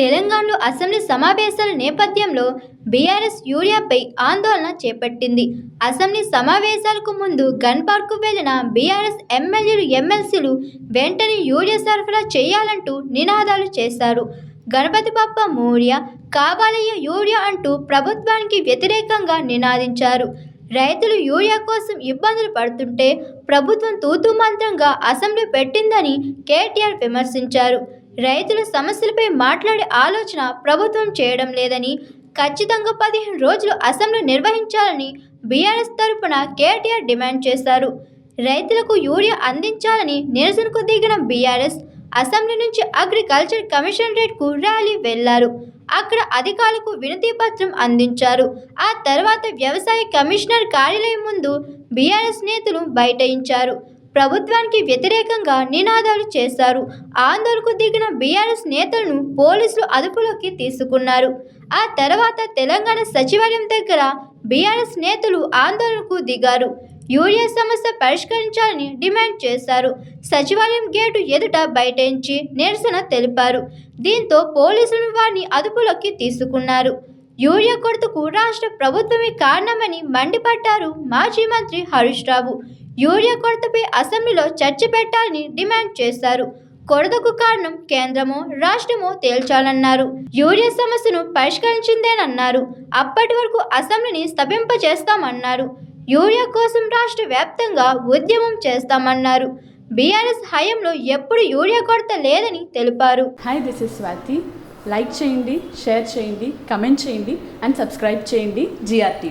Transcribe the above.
తెలంగాణలో అసెంబ్లీ సమావేశాల నేపథ్యంలో బీఆర్ఎస్ యూరియాపై ఆందోళన చేపట్టింది. అసెంబ్లీ సమావేశాలకు ముందు గన్ పార్క్కు వెళ్లిన బీఆర్ఎస్ ఎమ్మెల్యేలు, ఎమ్మెల్సీలు వెంటనే యూరియా సరఫరా చేయాలంటూ నినాదాలు చేశారు. గణపతి బప్ప మోరియా, కావాలయ్య యూరియా అంటూ ప్రభుత్వానికి వ్యతిరేకంగా నినాదించారు. రైతులు యూరియా కోసం ఇబ్బందులు పడుతుంటే ప్రభుత్వం తూతూ మంత్రంగా అసెంబ్లీ పెట్టిందని కేటీఆర్ విమర్శించారు. రైతుల సమస్యలపై మాట్లాడే ఆలోచన ప్రభుత్వం చేయడం లేదని, ఖచ్చితంగా 15 రోజులు అసెంబ్లీ నిర్వహించాలని బీఆర్ఎస్ తరపున కేటీఆర్ డిమాండ్ చేశారు. రైతులకు యూరియా అందించాలని నిరసనకు దిగిన బీఆర్ఎస్ అసెంబ్లీ నుంచి అగ్రికల్చర్ కమిషనరేట్కు ర్యాలీ వెళ్లారు. అక్కడ అధికారులకు వినతి పత్రం అందించారు. ఆ తర్వాత వ్యవసాయ కమిషనర్ కార్యాలయం ముందు బీఆర్ఎస్ నేతలు బైఠాయించారు. ప్రభుత్వానికి వ్యతిరేకంగా నినాదాలు చేశారు. ఆందోళనకు దిగిన బీఆర్ఎస్ నేతలను పోలీసులు అదుపులోకి తీసుకున్నారు. ఆ తర్వాత తెలంగాణ సచివాలయం దగ్గర బీఆర్ఎస్ నేతలు ఆందోళనకు దిగారు. యూరియా సమస్య పరిష్కరించాలని డిమాండ్ చేశారు. సచివాలయం గేటు ఎదుట బైఠాయించి నిరసన తెలిపారు. దీంతో పోలీసులు వారిని అదుపులోకి తీసుకున్నారు. యూరియా కొరతకు రాష్ట్ర ప్రభుత్వమే కారణమని మండిపడ్డారు మాజీ మంత్రి హరీష్ రావు. యూరియా కొరతపై అసెంబ్లీలో చర్చ పెట్టాలని డిమాండ్ చేశారు. కొరతకు కారణం కేంద్రమో రాష్ట్రమో తేల్చాలన్నారు. యూరియా సమస్యను పరిష్కరించిందేనన్నారు. అప్పటి వరకు అసెంబ్లీని స్థాపింపచేస్తామన్నారు. యూరియా కోసం రాష్ట్ర వ్యాప్తంగా ఉద్యమం చేస్తామన్నారు. బీఆర్ఎస్ హయాంలో ఎప్పుడు యూరియా కొరత లేదని తెలిపారు. Hi, this is Swathi. Like చేయండి, షేర్ చేయండి, కమెంట్ చేయండి అండ్ సబ్స్క్రైబ్ చేయండి GR TV.